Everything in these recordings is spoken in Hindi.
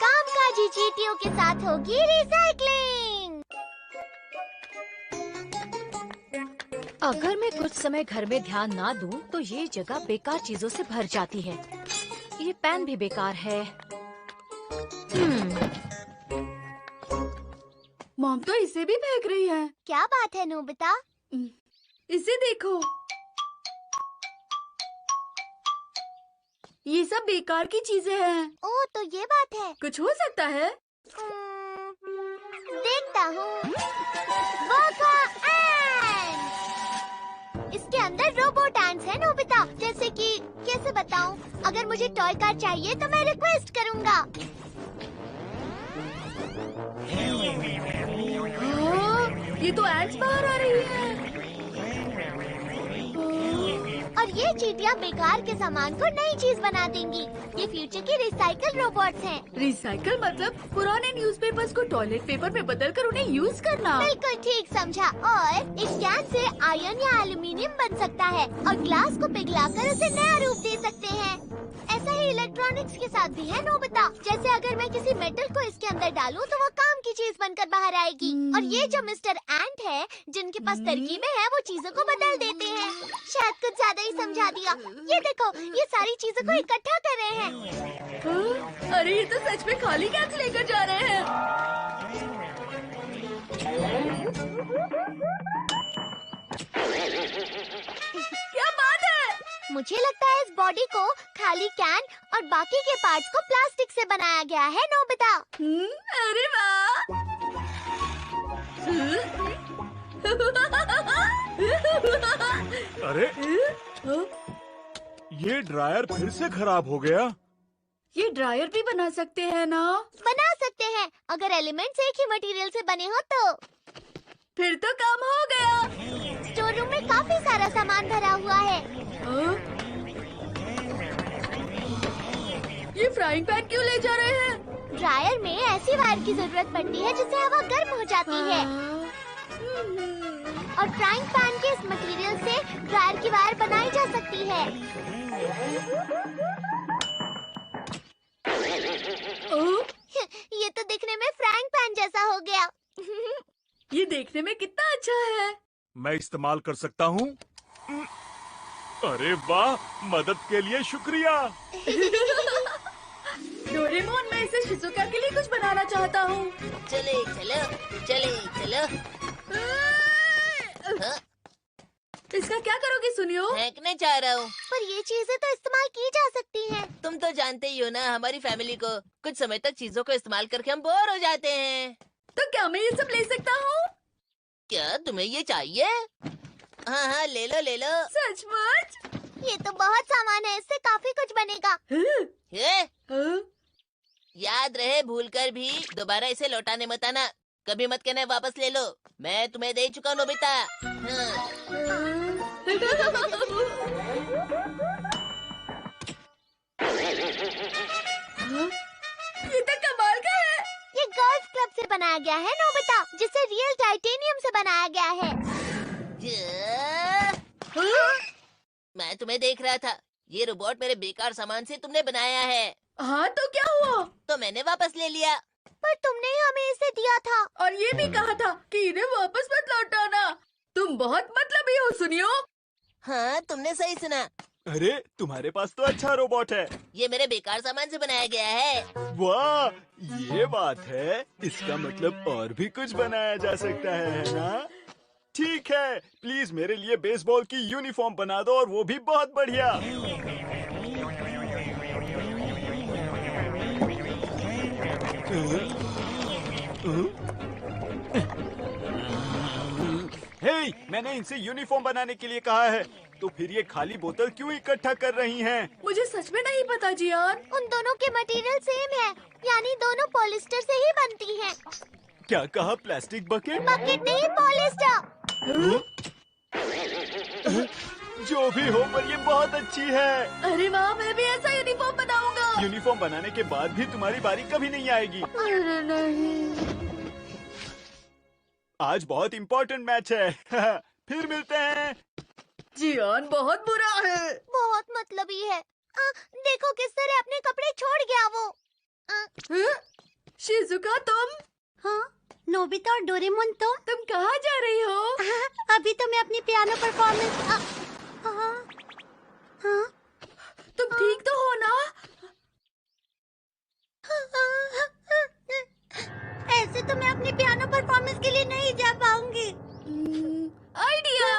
कामकाजी चींटियों के साथ होगी रिसाइकलिंग। अगर मैं कुछ समय घर में ध्यान ना दूं, तो ये जगह बेकार चीजों से भर जाती है। ये पेन भी बेकार है। मॉम तो इसे भी फेंक रही है। क्या बात है नोबिता? इसे देखो, ये सब बेकार की चीजें हैं। ओह, तो ये बात है। कुछ हो सकता है। देखता हूँ। बोका एंड। इसके अंदर रोबोट एंड्स हैं नोबिता। जैसे कि कैसे बताऊँ? अगर मुझे टॉय कार चाहिए तो मैं रिक्वेस्ट करूँगा। ये तो एंड्स बाहर आ रही है। और ये चींटियां बेकार के सामान को नई चीज बना देंगी। ये फ्यूचर के रिसाइकल रोबोट्स हैं। रिसाइकल मतलब पुराने न्यूज़पेपर्स को टॉयलेट पेपर में बदलकर उन्हें यूज करना। बिल्कुल ठीक समझा। और इस कैन से आयरन या एल्यूमिनियम बन सकता है और ग्लास को पिघलाकर उसे नया रूप दे सकते हैं। ऐसा ही इलेक्ट्रॉनिक्स के साथ भी है नोबिता। जैसे अगर मैं किसी मेटल को इसके अंदर डालूं तो वो काम की चीज बनकर बाहर आएगी। और ये जो मिस्टर एंट है, जिनके पास तरकीबें हैं, वो चीजों को बदल देते हैं। शायद कुछ ज्यादा ही समझा दिया। ये देखो, ये सारी चीजों को इकट्ठा कर रहे हैं। अरे ये तो सच में खाली कैन लेकर जा रहे हैं। क्या बात है? मुझे लगता है इस बॉडी को खाली कैन और बाकी के पार्ट्स को प्लास्टिक से बनाया गया है नोबिता। अरे वाह! अरे ये ड्रायर फिर से खराब हो गया। ये ड्रायर भी बना सकते हैं ना? बना सकते हैं, अगर एलिमेंट्स एक ही मटेरियल से बने हो तो। फिर तो काम हो गया। स्टोर रूम में काफी सारा सामान भरा हुआ है। ये फ्राइंग पैन क्यों ले जा रहे हैं? ड्रायर में ऐसी वायर की जरूरत पड़ती है जिससे हवा गर्म हो जाती है। और फ्राइंग पैन के इस मटेरियल से ड्रायर की वायर बनाई जा सकती है। ये तो दिखने में फ्राइंग पैन जैसा हो गया। ये देखने में कितना अच्छा है। मैं इस्तेमाल कर सकता हूँ। अरे वाह, मदद के लिए शुक्रिया। डोरेमोन, मैं इसे शिजुका के लिए कुछ बनाना चाहता हूँ। चले चलो, चले चलो। हाँ? इसका क्या करोगे सुनियो? फेंकने चाह रहा हूँ। पर ये चीजें तो इस्तेमाल की जा सकती हैं। तुम तो जानते ही हो ना, हमारी फैमिली को कुछ समय तक चीजों को इस्तेमाल करके हम बोर हो जाते हैं। तो क्या मैं ये सब ले सकता हूँ? क्या तुम्हें ये चाहिए? हाँ हाँ, ले लो ले लो। सचमुच? ये तो बहुत सामान है, इससे काफी कुछ बनेगा। याद रहे, भूलकर भी दोबारा इसे लौटाने मत आना। कभी मत कहना वापस ले लो, मैं तुम्हें दे चुका हूँ नोबिता। ये तो कमाल का है। ये गोल्फ क्लब से बनाया गया है नोबिता, जिसे रियल टाइटेनियम से बनाया गया है। मैं तुम्हें देख रहा था। ये रोबोट मेरे बेकार सामान से तुमने बनाया है। हाँ तो क्या हुआ? तो मैंने वापस ले लिया। पर तुमने ही हमें इसे दिया था। और ये भी कहा था कि इन्हें वापस मत लौटाना। तुम बहुत मतलबी हो सुनियो। हाँ, तुमने सही सुना। अरे तुम्हारे पास तो अच्छा रोबोट है। ये मेरे बेकार सामान से बनाया गया है। वाह, ये बात है। इसका मतलब और भी कुछ बनाया जा सकता है ना? ठीक है, प्लीज मेरे लिए बेसबॉल की यूनिफॉर्म बना दो, और वो भी बहुत बढ़िया। हे, मैंने इनसे यूनिफॉर्म बनाने के लिए कहा है, तो फिर ये खाली बोतल क्यों इकट्ठा कर रही हैं? मुझे सच में नहीं पता जियान। उन दोनों के मटेरियल सेम है, यानी दोनों पॉलिस्टर से ही बनती हैं। क्या कहा? Plastic bucket? बकेट नहीं, पॉलिस्टर। जो भी हो, पर ये बहुत अच्छी है। अरे वाह, मैं भी ऐसा यूनिफॉर्म बनाऊंगा। यूनिफॉर्म बनाने के बाद भी तुम्हारी बारी कभी नहीं आएगी। अरे नहीं। आज बहुत इम्पोर्टेंट मैच है। फिर मिलते हैं। जियान बहुत बुरा है। बहुत मतलबी है। देखो किस तरह अपने कपड़े छोड़ गया वो। शिजुका तुम हाँ, नोबिता और डोरेमोन तुम कहाँ जा रही हो? अभी तो मैं अपनी पियानो परफॉर्मेंस हाँ तुम ठीक तो हो ना? ऐसे तो मैं अपनी पियानो परफॉर्मेंस के लिए नहीं जा पाऊंगी। आइडिया,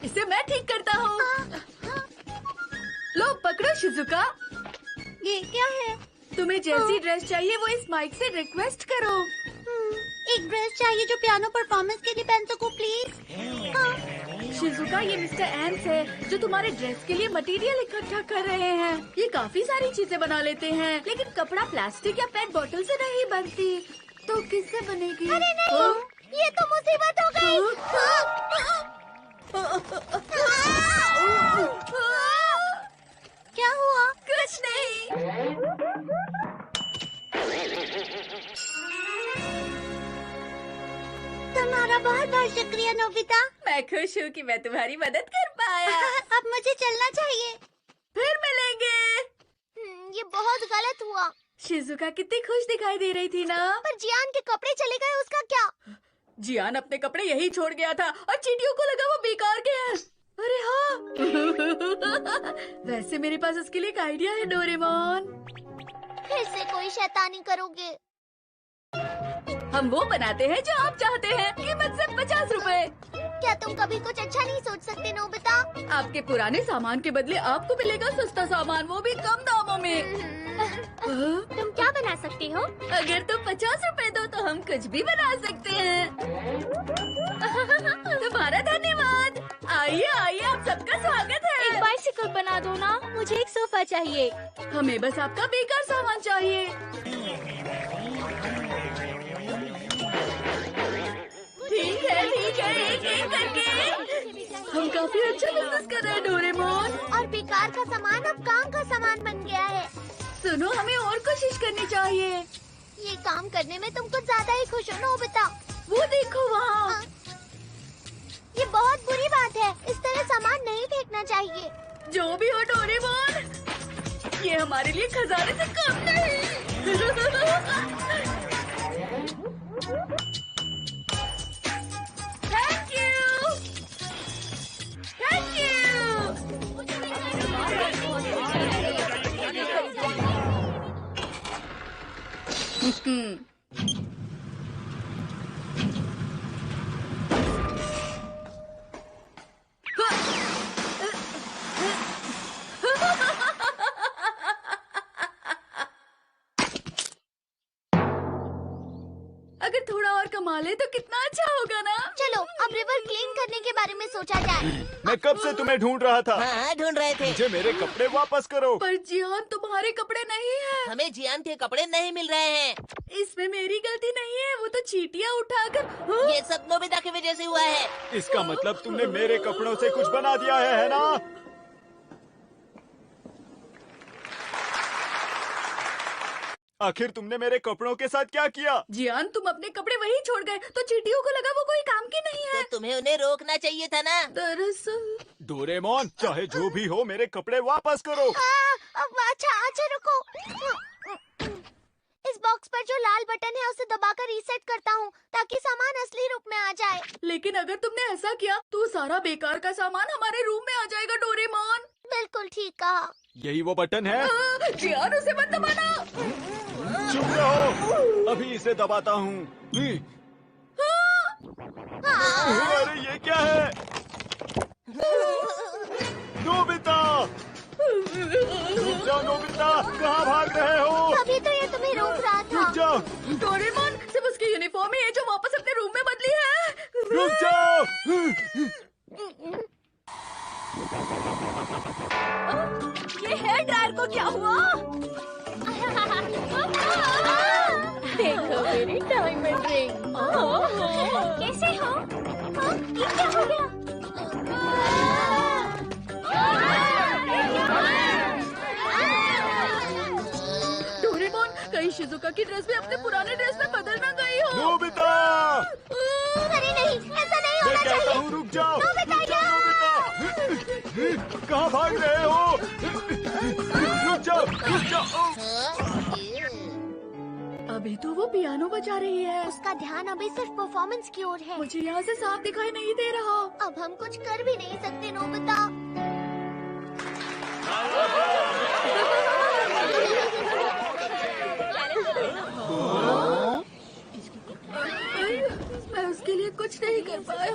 इसे मैं ठीक करता हूँ। लो पकड़ो शिजुका, ये क्या है? तुम्हें जैसी ड्रेस चाहिए वो इस माइक से रिक्वेस्ट करो। एक ड्रेस चाहिए जो पियानो परफॉर्मेंस के लिए पहन सकूं, प्लीज। शिजुका, ये मिस्टर एम्स है जो तुम्हारे ड्रेस के लिए मटेरियल इकट्ठा कर रहे हैं। ये काफी सारी चीजें बना लेते हैं, लेकिन कपड़ा प्लास्टिक या पेट बोतल से नहीं बनती, तो किससे बनेगी? अरे नहीं, ये तो मुसीबत हो गई। क्या हुआ? कुछ नहीं। तुम्हारा बहुत बहुत शुक्रिया नोबिता। मैं खुश हूँ कि मैं तुम्हारी मदद कर पाया। अब मुझे चलना चाहिए। फिर मिलेंगे। ये बहुत गलत हुआ। शिजुका कितनी खुश दिखाई दे रही थी ना? पर जियान के कपड़े चले गए, उसका क्या? जियान अपने कपड़े यही छोड़ गया था और चींटियों को लगा वो बेकार के हैं। अरे हाँ। वैसे मेरे पास उसके लिए एक आइडिया है डोरेमोन। फिर से कोई शैतानी करोगे? हम वो बनाते हैं जो आप चाहते हैं, कीमत सिर्फ 50 रुपए। क्या तुम कभी कुछ अच्छा नहीं सोच सकते नोबिता? आपके पुराने सामान के बदले आपको मिलेगा सस्ता सामान, वो भी कम दामों में। तुम क्या बना सकती हो? अगर तुम 50 रुपए दो तो हम कुछ भी बना सकते हैं। तुम्हारा धन्यवाद। आइए आइए, आप सबका स्वागत है। एक बाइसिकल बना दो ना, मुझे एक सोफा चाहिए। हमें बस आपका बेकार सामान चाहिए। ठीक है एक एक करके। हम काफी अच्छा बिजनेस कर रहे हैं डोरेमोन। और बेकार का सामान अब काम का सामान बन गया है। सुनो, हमें और कोशिश करनी चाहिए। ये काम करने में तुम कुछ ज्यादा ही खुश हो नोबिता। वो देखो वहाँ। ये बहुत बुरी बात है, इस तरह सामान नहीं फेंकना चाहिए। जो भी हो डोरेमोन, ये हमारे लिए खजाने से कम नहीं। Thank you, thank you. अगर थोड़ा और कमा ले तो कितना अच्छा होगा ना? चलो अब रिवर क्लीन करने के बारे में सोचा जाए। मैं कब से तुम्हें ढूंढ रहा था। हाँ, ढूंढ रहे थे। मुझे मेरे कपड़े वापस करो। पर जियान, तुम्हारे कपड़े नहीं हैं। हमें जियान के कपड़े नहीं मिल रहे हैं। इसमें मेरी गलती नहीं है, वो तो चींटियां उठाकर। हाँ? ये सब नोबिता की वजह से हुआ है। इसका मतलब तुमने मेरे कपड़ों से कुछ बना दिया है ना? आखिर तुमने मेरे कपड़ों के साथ क्या किया? जियान, तुम अपने कपड़े वहीं छोड़ गए तो चींटियों को लगा वो कोई काम की नहीं तो है। तुम्हें उन्हें रोकना चाहिए था ना। दरअसल डोरेमोन, चाहे जो भी हो, मेरे कपड़े वापस करो। अच्छा रुको। इस बॉक्स पर जो लाल बटन है उसे दबाकर रीसेट करता हूँ ताकि सामान असली रूप में आ जाए। लेकिन अगर तुमने ऐसा किया तो सारा बेकार का सामान हमारे रूम में आ जाएगा डोरेमोन। बिल्कुल ठीक कहा। यही वो बटन है? जियान, उसे मत दबाना। चुप रहो, अभी इसे दबाता हूँ। अरे ये क्या है? नोबिता! रुक जाओ नोबिता, कहाँ भाग रहे हो? अभी तो ये तुम्हें रोक रहा था। रुक जाओ, डोरेमोन, सिर्फ उसकी यूनिफॉर्म ही है जो वापस अपने रूम में बदली है। रुक जाओ। ये हेयर ड्रायर को क्या हुआ? देखो मेरी डायमंड रिंग। कैसे हो? ये क्या हो गया? डोरेमोन, कहीं शिजुका की ड्रेस भी अपने पुराने ड्रेस में बदल ना गई हो। नोबिता! अरे नहीं, ऐसा नहीं मैं होना कहता चाहिए। हूँ रुक जाओ। नोबिता, कहाँ भाग रहे हो? रुक जाओ, रुक जाओ। अब अभी तो वो पियानो बजा रही है। उसका ध्यान अभी सिर्फ परफॉर्मेंस की ओर है। मुझे यहाँ से साफ दिखाई नहीं दे रहा। अब हम कुछ कर भी नहीं सकते नोबिता। मैं उसके लिए कुछ नहीं कर पाया।